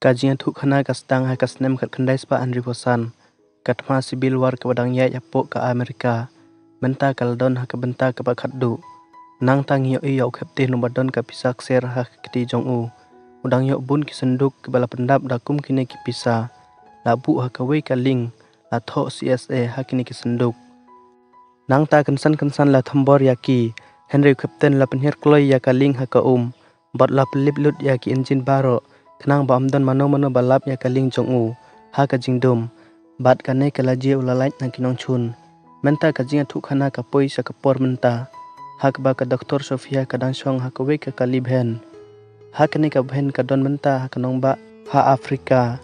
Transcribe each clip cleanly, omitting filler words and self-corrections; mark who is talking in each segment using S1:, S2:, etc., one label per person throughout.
S1: Kajian thuk khana kastang hai kasnem kat kendai spa Andri Posan. Katma sibil war ke badang yai apok ke Amerika. Benta kaldon ha ke benta ke bakaddu. Nang tang yo iyo kapte numbadon ke pisak ser ha kiti jong u. Udang yo bun ki senduk ke bala pendap dakum kini ki pisa. Labu ha ke wei ke ling. La thok CSA ha kini ki senduk. Nang ta kensan la thambor yaki. Henry Kapten la penhir kloy ya ka ling ha ka Bat la pelip lut ya ki engine baro. Kenang ba amdan mano balap ya ka ling jong u. Ha ka jingdum. Bat ka ne ka laji ulalait na kinong chun. Menta ka jinga thuk khana ka poi sa kapor menta. Ha ka ba ka Dr. Sofia ka dangshong ha ka wei ka libhen. Ha ka ne ka bhen ka don menta ha ka nong ba ha Afrika.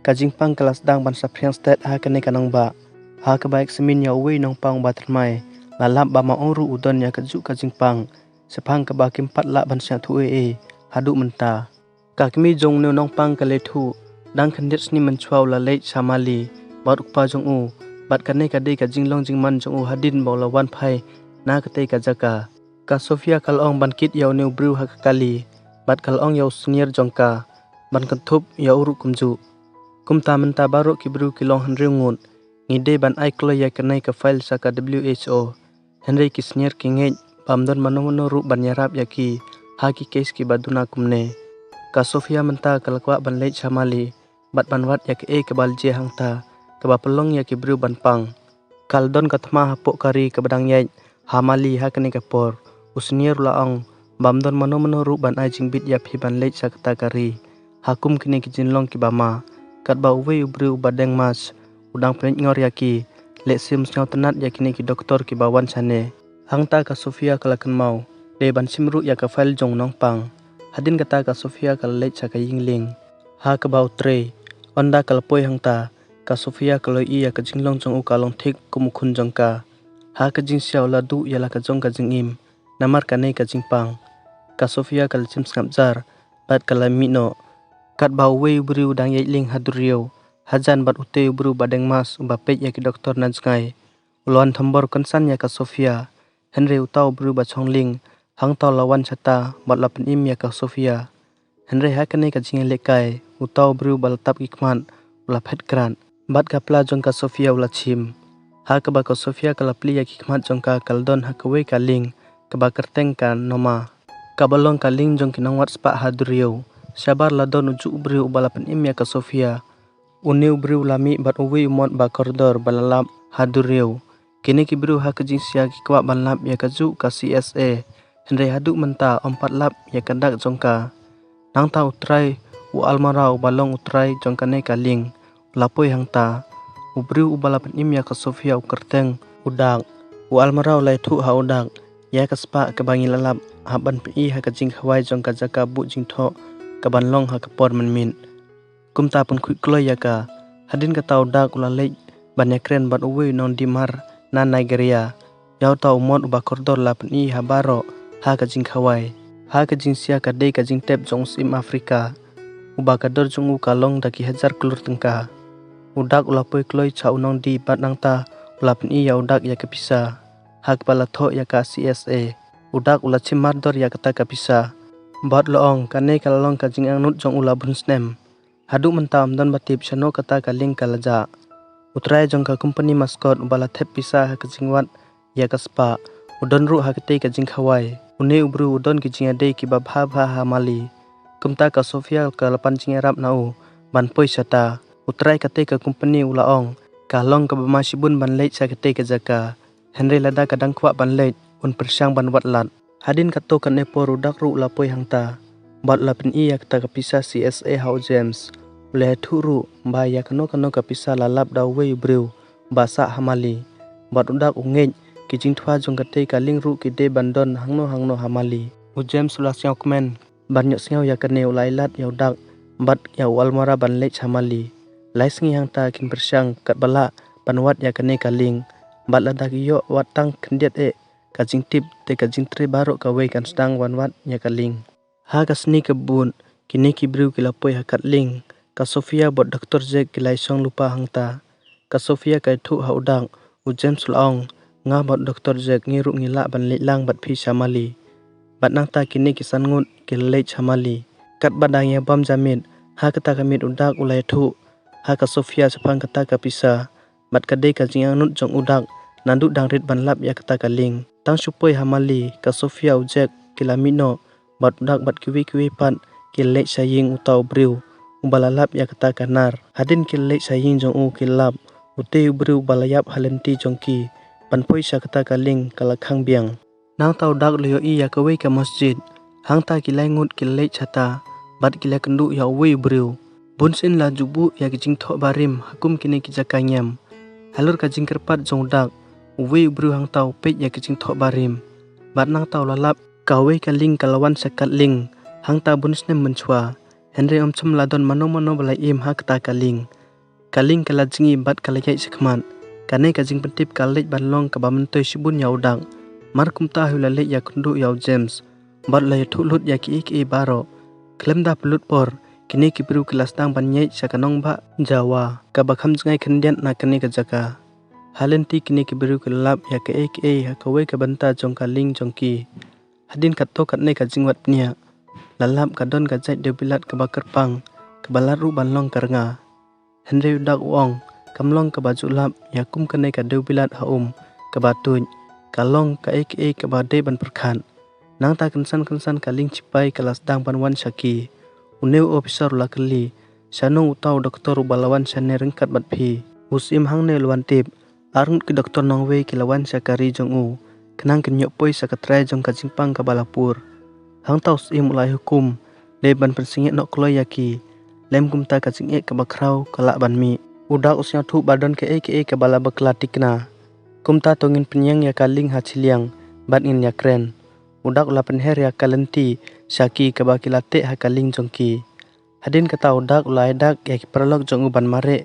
S1: Ka jingpang kelas dang ban sa Priang State ha ka ne ka nong ba. Ha ka ba eksamin ya wei nong pang ba termai. Lalap ba maoru udon ya ka juk ka jingpang. Sepang ka ba kimpat la ban sa thu hadu menta. Ka kimi jong ne nong pang ka le thu. Dang khandit ni menchwau la leit samali. Bat ukpa jong u. Bat ka ne ka de ka jinglong jingman jong u hadin ba la wan phai. Na ka te ka jaka. Ka Sofia kalong ban kit yaw ne bru ha ka kali. Bat kalong yaw senior jong ka. Ban kantup yaw uru kumju. Kumta menta baro ki bru ki long hanriu ngut. Ngide ban ai klo ya ka nai ka file sa ka WHO. Henry ki senior ki ngej. Pamdon mano ru ban yarap ya ki. Ha ki case ki baduna kumne. Ka Sofia menta kalakwa ban leit samali. Bat ban wat ya ke ke balje hangta. Ka ba pelong ya ki bru ban pang. Kaldon ka thma hapok kari ka badang yai. Hamali ha kani ka por. Usnier laong. Bamdon mano ru ban ai jingbit ya phi ban leit sa kata kari. Hakum kini ki jinlong ki bama. Kat ba uwe ubru ubadeng mas. Udang penit ngor ya ki. Lek sim snyaw tenat ya kini ki doktor ki bawan sane. Hangta ka Sofia kalakan mau. De ban simru ya ka file jong nong pang. Hadin kata ka Sofia ka leit sa ka yingling. Ha ka bau tre. Onda kalpoi hangta. Ka Sofia kaloi iya ka jinglong jong u kalong thik kumukhun jong ka. Ha ka jing siaw la du ya la ka jong ka jingim. Namar ka nei ka jingpang. Ka Sofia ka lim skapjar. Bat ka la mino. Kat bau wei ubru dang yai ling haduriyo. Hajan bat ute ubru badeng mas ubapet ya ki doktor najngai. Uluan thambor konsan ya ka Sofia. Henry utau ubru bachong ling. Hang tau lawan chata bat lapen im ya ka Sofia. Henry ha ka nei ka jingai lekai. Utau ubru balatap ikman. Ula phet kran. Bat ka pla jong ka Sofia ula chim. Ha ka ba ka Sofia ka lapli ya ki khmat jong ka kaldon ha ka wei ka ling. Ka ba kerteng ka noma. Ka balong ka ling jong ki nong wat spa haduriyo. Syabar ladon uju ubru ubalapen im ya ka Sofia. Uni ubru lami bat uwi umot ba koridor balalap haduriyo. Kini ki bru ha ka jing sia ki kwa ban lap ya ka ju ka CSA. Henry hadu menta ompat lap ya ka dak jong ka. Nang ta utrai u almarau balong utrai jong ka nei ka ling. Lapoi hangta. Ubru ubalapen im ya ka Sofia u kerteng udak. U almarau lai thu ha udak. Ya ka spa ka bangi lalap. Ha ban pi ha ka jing hawai jong ka jaka bu jing tho. Ka ban long ha ka por min. Kumta pun kuik kloy ya ka. Hadin ka tau dak ula leit. Ban ya kren bat uwi non dimar na Nigeria. Yau tau umot uba kordor lapen i ha baro. Ha ka jing hawai. Ha ka jing sia ka dey ka jing tep jong sim Afrika. Uba ka dor jong u kalong daki hajar kulur tengka. Udak ulapoi kloy cha unong di bat nang ta. Ulapen i ya udak ya kepisa. Ha kepala tho ya ka CSA. Udak ula cimar dor ya kata kapisa. Bat loong ka nei kalong ka jing angnut jong ula bunsnem. Hadu mentam don batip syano kata ka ling ka laja. Utrai jong ka company maskot ubala thep pisa ha ka jingwat ya ka spa. Udon ru ha kete ka jing hawai. Une ubru udon ki jing adei ki babha ha mali. Kumta ka Sofia ka lapan jing arab nau. Ban poi sata. Utrai kate ka company ulaong. Ka long ka bamasibun ban leit sa kate ka jaka. Henry lada kadang kwa ban leit. Un persyang ban wat lat. Hadin kato kan epo rudak ru lapoi hangta. Bat lapin iya kata kapisa CSA hau James. Uleh thuru ba ya kano kapisa lalap daw wei ubru. Basa hamali. Bat udak ungej. Kijing thwa jong kate ka ling ru ki de bandon hangno hamali. U James ula siaw komen. Ban nyok siaw ya kane ulai lat ya udak. Bat ya almara ban leit hamali. Lai sengi hangta kin persyang kat bala panwat ya kane ka ling. Bat ladak iyo watang kendiat kajing tip te kajing tre baro ka wei kan sedang wan wat ya ka ling. Ha ka seni kebun kini ki bru ki lapoi ha kat ling. Ka Sofia bot Dr. Jack ki lai song lupa hangta. Ka Sofia kai thu ha udak. U James laong nga bot Dr. Jack ngiru ngila ban leit lang bat phi samali. Bat nang ta kini ki sangut ki leit samali. Kat badang ya bam jamit ha kata kamit udak ulai thu ha ka Sofia sapang kata ka pisa bat kadai ka jingang nut jong udak nandu dangrit banlap ya kata kaling tang supoi hamali ka Sofia ujek kilamino bat udak bat kiwi pat kilek saying utau briu ubalalap ya kata kanar hadin kilek saying jong u kilap ute briu balayap halenti jongki panpoi sa kata kaling kalakhang biang nang tau dak leo i ya kawai ka masjid hang ta kilai ngut kilek chata bat kilek kendu ya uwi briu bunsin la jubu ya kijing tho barim hakum kini kijakanyam halur ka jingkerpat jong dak uwi briu hang tau pet ya kijing tho barim bat nang tau lalap kawai kaling kalawan sekat ling hang ta bunsnem menchua Henry omchum ladon mano balai im ha kata kaling kala jingi bat kala yai sekmat kane ka jing pentip kalej banlong ka bamantoi sibun ya udang mar kumta hulale ya kundu ya James bat la thulut ya ki baro klemda pelut por kini kibru kelas tang banyai sakanong ba Jawa ka bakham jingai khendian na kane ka jaka halenti kini kibru kelap ya ke ha kawai ka banta jong kaling jongki hadin katto katne ka jingwat pnia lalap kadon ka jai debilat ka bakar pang ka balaru banlong karnga Henry udak uong kamlong ka baju lap yakum kane ka debilat haum ka batuj kalong ka ka badai ban perkhan nang ta kensan kaling cipai kelas dang banwan syaki uneu officer lakeli sanong utau doktor balawan sane rengkat bat phi usim hang ne luan tip arngut ki doktor nongwei kilawan syakari jong u kenang kenyok poi sakatrai jong ka jingpang ka balapur hang tau sim ulai hukum le ban persingit nok kloi yaki lem kumta ka jingek ka bakrau kala ban mi udak usnya thu badon ke ka bala baklatikna kumta tongin penyang ya kaling hachiliang bat ngin ya kren udak ula penher ya kalenti syaki ka bakilate ha kaling jongki hadin kata udak ula dak ya perlok jong ban mare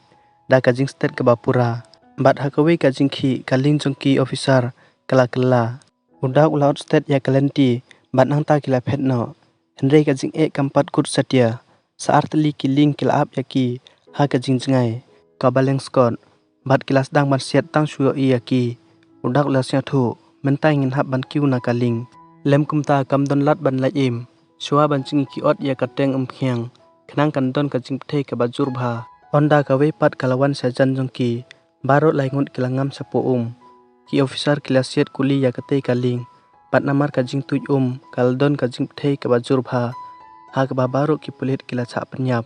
S1: da ka jing state ka bapura bat ha kawei ka jingki kaling jongki officer kala udak ula out state ya kalenti bat nang ta kila phetno Henry ka jing kampat kut satya saartli kiling kilap yaki ha ka jingjngai ka baleng skot bat kilas dang ban siat tang suyo yaki udak la sia thu mentai ngin hab ban kiu na kaling lem kumta kam don lat ban lai im suwa ban chingi ki ot ya kateng khiang khnang kan don ka jing the ka bajur bha onda ka we pat kalawan sajan jongki baro lai ngut kilangam sapo ki officer kilasiat kuli ya kate kaling pat namar ka jing tuj kaldon ka jing the ka bajur bha ha ka baro ki pulit kila cha penyap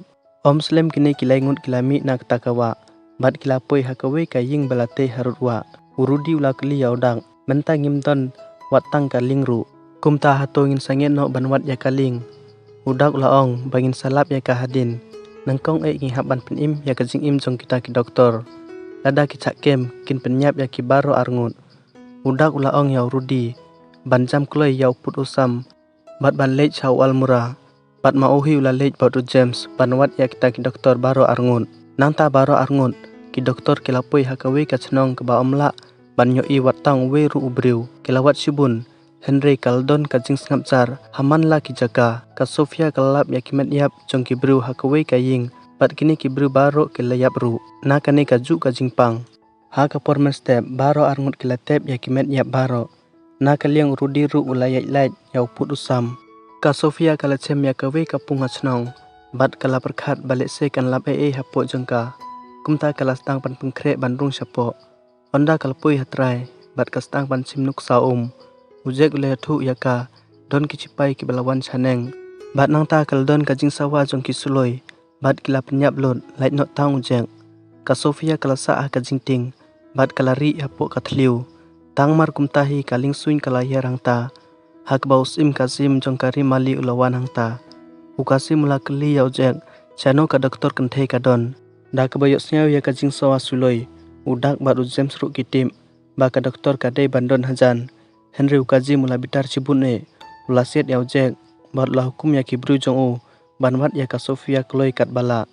S1: slem kini kilai ngut kilami na katakawa bat kila poi ha ka we ka ying balate harutwa urudi ula kli yaudang mentang ngimton watang kalingru kumta hatongin sanget no banwat ya kaling udak laong bangin salap ya kahadin nangkong ngi haban penim ya kajing im jong kita ki doktor lada ki kem kin penyap ya ki baro arngut udak laong ya rudi banjam kloi ya put usam bat ban lej chau almura bat mauhi ula lej batu James banwat ya kita ki doktor baro arngut nangta baro arngut ki doktor kilapoi hakawe ka chnong ka ba omla banyo i watang we ru ubriu kilawat sibun Henry kaldon ka jing ngapchar haman la ki jaka ka Sofia kalap ya kimet yap jong ki bru hakawe ka ying bat kini ki bru baro kilayap ru na kane ka ju ka jingpang ha ka porman step baro arngut kilatep ya kimet yap baro na kaliang rudi ru ulayat lait ya put usam ka Sofia kala chem ya kawe ka punga chnong bat kala perkhat balik se kan lap hapo jengka kumta kala stang pan pengkre bandung sapo onda kalpoi hatrai bat ka stang pan simnuk sa ujek le thu yaka don ki chipai ki balawan chaneng bat nang ta kaldon ka jing sawa jong ki suloi bat kila penyap lot lait no tang ujek ka Sofia kala sa ka jingting bat kala ri hapo ka thliu tangmar kumtahi kaling suin kala yarang ta hak baus im kasim jong kari mali ulawan hangta ukasi mula kli ya ujek chano ka doktor kenthe ka don da ka bayok snyau ya ka jing sawa suloi udak bat James ru kitim ba ka doktor ka dei bandon hajan Henry ukaji mula bitar cibune ula set ya ujek bat la hukum ya ki bru jong banwat ya ka Sofia kloi kat bala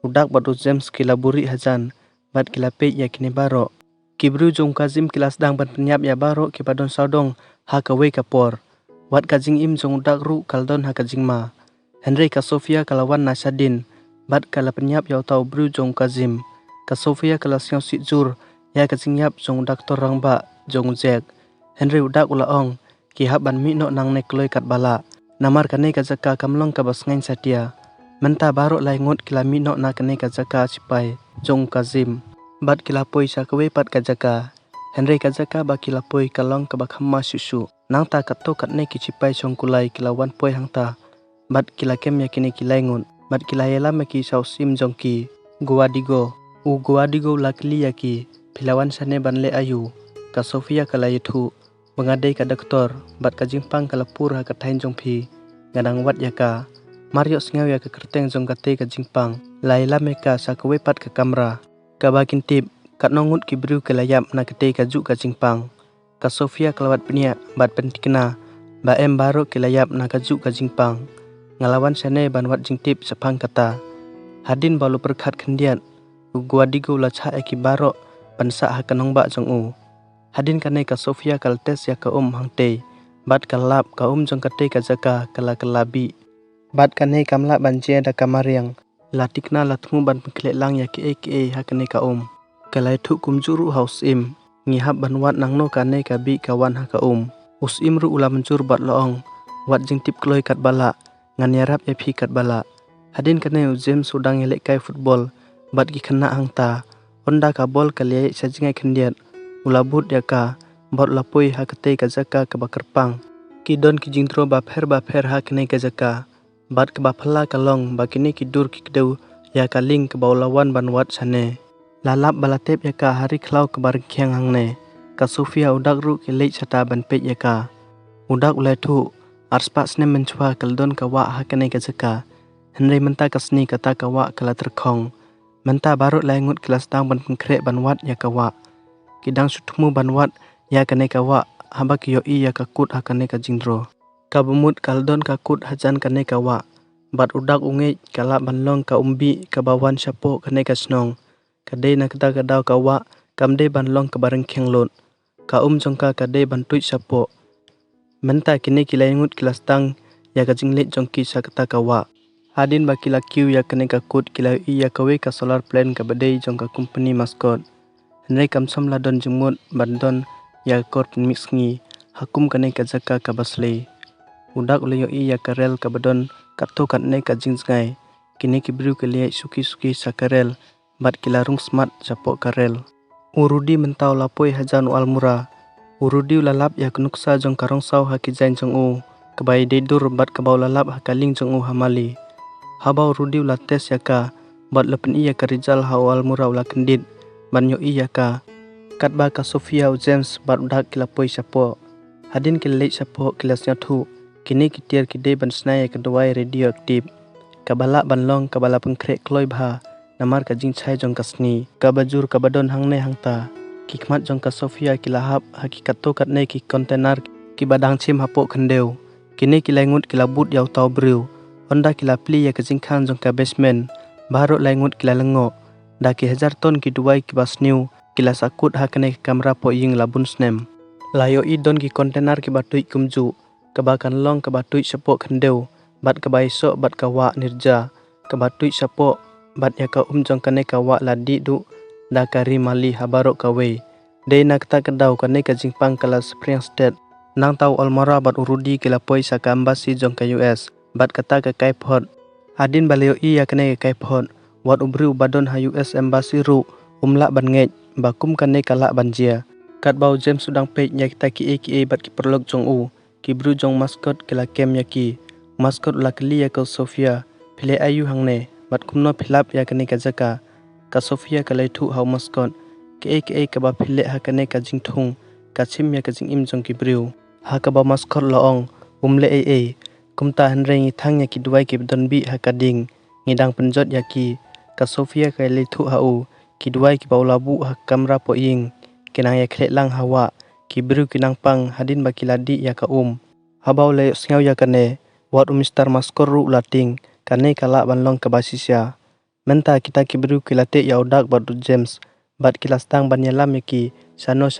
S1: udak bat James kilaburi hajan bat kilape ya kini baro kibru jong kazim kilas dang ban penyap ya baro ki badon saudong ha ka we kapor wat kajing im jong udak ru kaldon ha kajing ma Henry ka Sofia kalawan nasadin bat kala penyap ya tau bru jong kazim ka Sofia kala siang sijur ya kajing yap jong doktor rangba jong ujek Henry udak ulaong ki haban mi no nang nekloi kat bala namar kane ka jaka kamlong ka basngain satia Menta barok lai ngot kila minok na kene ka jaka cipai jong Kazim. Bat kila poi sakawe pat ka jaka. Henry ka jaka ba kila poi kalong ka bakhamma susu. Nang ta kato katne ki cipai jong kulai kila wan poi hangta. Bat kila kem ya kini kilai ngot. Bat kila yela meki sausim jong ki. Guadigo. U guadigo lakli ya ki. Pilawan sane banle ayu. Ka Sofia kala yuthu. Mengadai ka doktor. Bat ka jimpang kala pur ha ka tain jong pi. Ngadang wat ya ka. Mario sengaw ya ke kerteng jong kate ka jingpang. Laila meka sakawe pat ke kamera. Ka bakin tip. Kat nongut ki beriu ke layap na kate ka juk ka jingpang. Ka Sofia kelawat penia. Bat pentikna. Ba em baru ke layap na ka juk ka jingpang. Ngalawan sene ban wat jingtip sepang kata. Hadin balu perkat kendiat. Guadigo la cha eki barok. Bansa ha kanong ba jong u. Hadin kane ka Sofia kal tes ya ka hangte. Bat kalap ka jong kate ka jaka kala kalabi. Bat kane kamla banjia da kamariang. Latikna latmu ban pengklek lang ya ke ha kane ka Kalai tu kumjuru haus im. Ngihap ban wat nang no kane ka bi kawan ha ka Us im ru ula mencur bat loong. Wat jing tip kloi kat bala. Ngan yarap ya pi kat bala. Hadin kane James sudang yelek kai football. Bat ki kena hangta. Onda ka bol kaliai sajingai kendiat. Ula but ya ka. Bat lapoi ha kate ka jaka ka bakerpang. Kidon ki jingtro bapher ha kane ka jaka. Bat ke bapala kalong bakini kidur ki kedeu ya kaling ke baulawan banwat sane. Lalap balatep ya ka hari klau ke barengkiang hangne. Ka Sofia udak ru ki leit sata ban pet ya ka. Udak ulai tu arspa sne mencua keldon ka wa hakane ka jaka. Henry menta kasni kata ka wa kala terkong. Menta barut lai ngut kelas tang ban pengkrek banwat ya ka wa. Kidang sutmu banwat ya kane ka wa habak yo i ya ka kut hakane ka jingdro. Kabumut kaldon kakut hajan kane kawa. Bat udak unge kala banlong ka umbi ka bawan syapo kane ka snong. Kadai na kita kadaw kawa kamde banlong ka bareng lot. Ka jongka kadai bantuit syapo. Menta kini kilai ngut kilas tang ya ka jinglet jongki sa kata kawa. Hadin ba kila kiu ya kane kakut kila i ya kawe ka solar plan ka badai jongka company maskot. Henry kamsom ladon jemut bandon ya kort mix ngi. Hakum kane ka jaka ka basle. Udak ule yo iya karel kabadon kato katne ka jingsngai. Kini kibru keliai suki sakarel. Bat kilarung smart sapok karel. Urudi mentau lapoi hajan almura. Urudi lalap ya kenuksa jong karong saw hakijain jong u. Kebai dedur bat kebau lalap hakaling jong u hamali. Habau urudi ulates ya ka. Bat lepen iya karijal hau almura ula kendit. Ban yo iya ka. Katba ka Sofia James bat udak kilapoi sapok. Hadin kilai sapok kilasnya tu. Kini kitiar kide ban snaya keduai radioaktif. Kabala banlong kabala pengkrek kloi bha. Namar ka jing chai jong kasni. Kabajur kabadon hangne hangta. Kikmat jong ka Sofia kilahap hakikato katne ki kontenar ki badang chim hapok kendeu. Kini kilangut kilabut yau tau briu. Onda kilapli ya ka jingkhang jong ka basement. Baru langut kilalengo. Da ki 1000 ton ki duai ki basniu. Kilas akut hakane kamera po ying labun snem. Layo idon ki kontenar ki batuik kumju. Kebakan long kebatui sepok kendeu. Bat kebai sok bat kawa nirja. Kebatui sepok bat ya ka jong kane kawa ladi du. Da kari mali habarok kawe. Dei nak ta kedau kane ka jingpang kala Spring State. Nang tau almara bat urudi kilapoi saka ambasi jong ka US. Bat kata ka kaipot. Hadin baleo i ya kane ka kaipot. Wat ubri badon ha US embassy ru. Umlak ban ngej. Bakum kane kalak banjia. Kat bau James sudang pej ya kita ki bat ki perlok jong u. Kibru jong maskot kila kem yaki. Maskot lakli ya ka Sofia. Pile ayu hangne. Bat kumno pilap ya kane ka jaka. Ka Sofia kalai tu hau maskot. Ke ka ba pile ha kane ka jing thung. Ka chim ya ka jing im jong kibru. Ha ka ba maskot loong. Umle Kumta henre ngi thang ya ki duai ki don bi ha ka ding. Ngidang penjot yaki. Ka Sofia kalai tu hau. Ki duai ki ba ulabu ha kamera po ying. Kenang ya klek lang hawa. Kibru kinang pang hadin baki ladi ya ka Habau le sengaw ya kane. Wat Mr. Maskor ru lating. Kane kalak banlong ke basisya. Menta kita kibru kilate ya udak batu James. Bat kilas tang ban yalam yaki. Sano.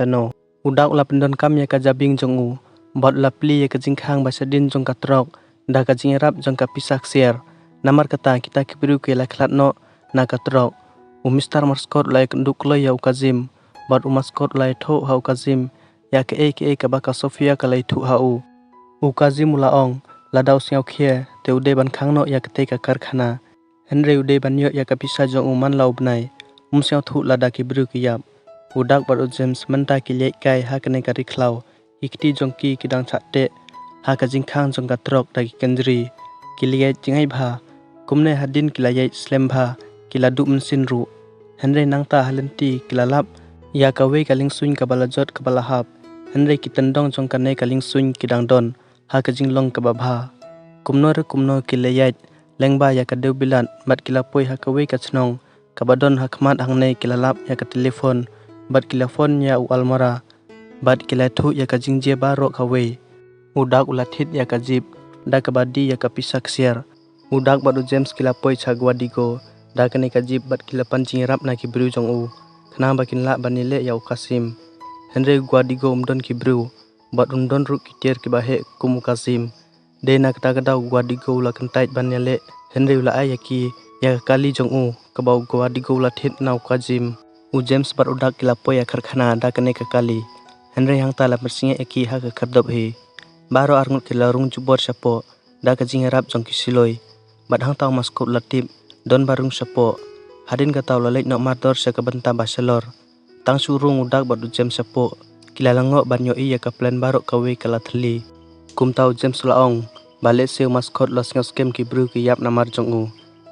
S1: Udak ula pendon kam ya ka jabing jong u. Bat ula pli ya ka jingkhang basadin jong ka trok. Da ka jingirap jong ka pisak sier. Namar kata kita kibru kilak klat no. Na ka trok. Mr. Maskor la kenduk lo ya ukazim. Bat Maskor la tho ha ukazim. Ya ke ka baka Sofia kalai tu hau. Ukazim ulaong. Ladau sengaw khie. Teude ban khang no ya kete ka karkhana. Henry uday banyo ya kapisa jong uman lau benai. Siang thu lada ki bru ki yap. Udak baru James menta ki lek kai ha kene ka riklau. Ikti jong ki kidang chatte. Ha ka jingkhang jong ka trok dagi kendri. Ki liye jingai bha. Kumne hadin kila yai slem bha. Kila du mensin ru. Henry nangta halenti kila lap. Ya kawe kaling suin kabala jot kabala hap. Henry ki tendong jong kane kaling suin kidang don. Ha ka jinglong kababha. Kumno kila yai. Lengba ya ka deu bilan bat kila poi ha kawe ka chnong. Kabadon hakmat hangnei kila lap ya ka telefon. Bat kila phone ya u almara. Bat kila thu ya ka jingje baro kawe. Udak ulathit ya ka jip. Da kabadi ya ka pisak siar. Udak batu James kila poi chagwa digo. Da kane ka jip bat kila pancing rap na ki bru jong u. Kena bakin lak banile ya u Kasim. Henry gwa digo umdon ki bru. Bat umdon ru kitir ki bahe kumu Kasim. De na kata gwa digo ula kentait banile. Henry ula ayaki ya kali jong u. Kabau gwa digo ula thit na u Kasim. U James bat udak kila poi ya karkhana da kane ka kali. Henry hang tala mersinge eki ha ka kardop he. Baro arngut kila rung jubor sapo. Da ka jing rap jong ki siloi. Bat hang tau maskop latip. Don barung sapo. Hadin ka tau lalek nok mador sa ka benta baselor. Tang surung udak batu James sapo. Kila langok banyo iya ka plan barok kawe kala theli. Kum tau James laong. Balik seu maskot los ngoskem ki bru ki yap namar jong u.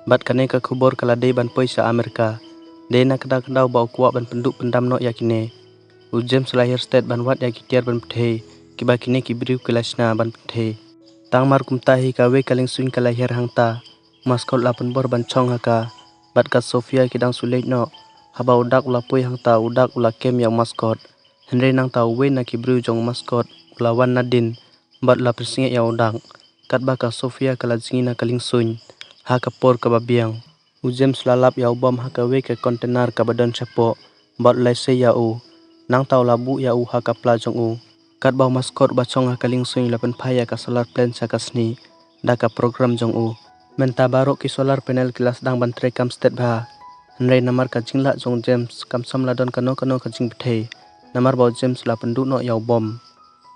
S1: Bat kane ka khubor kala dei ban poi sa Amerika. Dei na kadau bau kuak ban penduk pendam nok yakine. U James lahir state ban wat yakitiar ban pthei. Kiba kine ki bru kelasna ban pthei. Tang mar kum tahi kawe kaling suin kala lahir hangta. Maskot lapan bor ban chong haka. Bat ka Sofia kidang sulek no. Haba udak ula poi hangta udak ula kem yang maskot. Henry nang tau we na ki bru jong maskot. Ula wan nadin. Bat la persinge ya udak. Kat ba ka Sofia kala jingina kaling suin. Ha ka por ka babiang. U James lalap ya ubam ha ka we ke kontenar ka badan sapo. Bat lese ya u. Nang tau labu ya u ha ka pla jong u. Kat bau maskot ba chong ha kaling suin lapan phaya ka solar plan sa kasni. Da ka program jong u. Menta barok ki solar panel kilas dang ban trekam state bha. Henry namar ka jingla jong James kam sam ladon kano ka jing pthei. Namar bau James la penduk no ya ubom.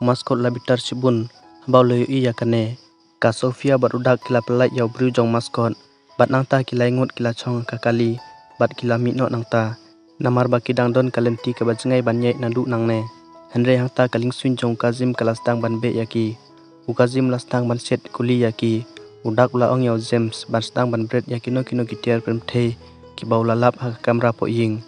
S1: Maskot la bitar sibun. Bau loyo iya kane. Ka Sofia bat udak kila pelai ya bru jong maskot. Bat nangta kila ingut kila chong ka kali. Bat kila mitno nangta. Namar ba kidang don kalenti ka bajngai banyai nandu nangne. Henry hangta kaling suin jong Kazim kalasdang ban be yaki. U Kazim lastang ban set kuli yaki. Udak ula ong yaw James ban stang ban bread yakino kino kitiar pen pthei. Ki bau lalap ha kamera po ying.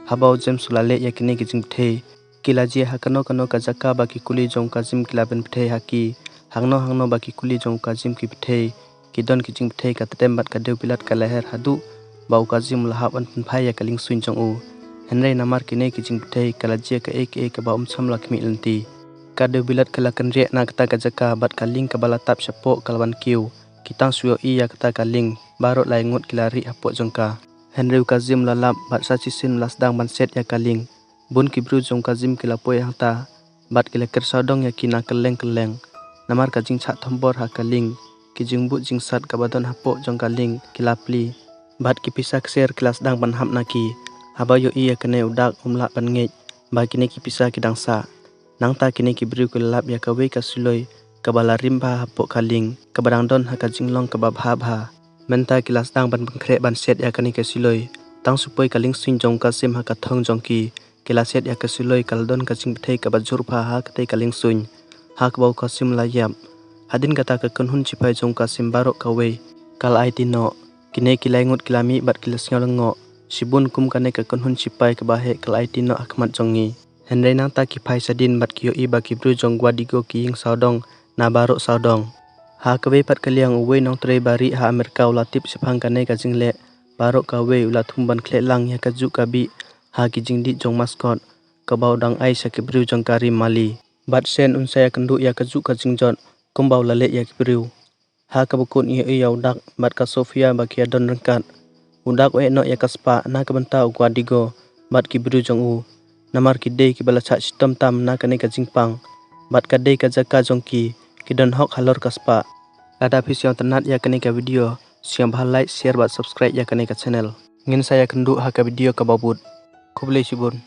S1: Habau James ula le yakine ki jing pthei. Kila je ha kano ka jaka ba ki kuli jong Kazim kila pen pthei haki. Hangno ba ki kuli jong Kazim ki pthei. Ki don ki jing pthei ka tetembat ka deu pilat ka leher hadu. Bau Kazim lahap an pen phaya kaling suin jong u. Henry namar kine ki jing pthei kala je ka ek ka ba umsam lakmi lenti. Ka deu bilat kala kenre na kata ka jaka bat kaling ka balatap sapo kalwan kiu. Kitang suyo iya kata kaling barot lai ngut kila ri apok jongka. Henry Kazim lalap bat sacisin lasdang ban set ya kaling. Bun ki bru jong Kazim kila poi hangta. Bat kila kersadong ya kina keleng. Namar ka jing chat thombor ha kaling. Ki jing but jing sat ka badon hapok jong kaling kila pli. Bat ki pisak ser kilas dang ban hap naki. Habayo iya kene udak umlak ban ngej. Ba kine ki pisa ki dangsa. Nangta kine ki bru kila lap ya kawe ka suloi. Kabala rimba hapok kaling. Kabadang don ha ka jinglong kabab ha. Menta kilas dang ban pengkrek ban set ya kani ka suloi. Tang supoi kaling suin jong Kasim ha ka thong jong ki. Kila set ya ka suloi kaldon ka jing pthei ka bajur pha ha ka kaling suin. Ha ka bau Kasim la yap. Hadin kata ka kunhun cipai jong Kasim barok kawe. Kal ai tino. Kine kila ingut kila mi bat kila sengalengok. Sibun kum kane ka kunhun cipai ka bahe kal ai tino akmat jongi. Henry nangta ki phai sadin bat kiyo iba ki bru jong gwa digo ki ying saudong. Na barok saudong. Ha kawe pat kaliang uwe nong trei bari ha Amerika ula tip sepang kane ka jingle. Barok kawe ula thumban kle lang ya ka juk kabi. Ha ki jingdi jong maskot. Kabau dang ai sa ki bru jong Karim Mali. Bat sen unsaya kendu ya ka juk ka jingjot. Kumbau lale ya ki bru. Ha ka bukun iya udak bat ka Sofia ba ki adon rengkat. Udak we no ya ka spa na ka benta ugwa digo. Bat ki bru jong u. Namar ki dei ki bala chat sitom tam na kane ka jingpang. Bat ka dei ka jaka jong ki. Kidon hok halor kaspa. Ada yang tenat ya kene ka video. Siang bah like, share, bat subscribe ya kene ka channel. Ngin saya kenduk ha ka video ka babut. Kublai sibun.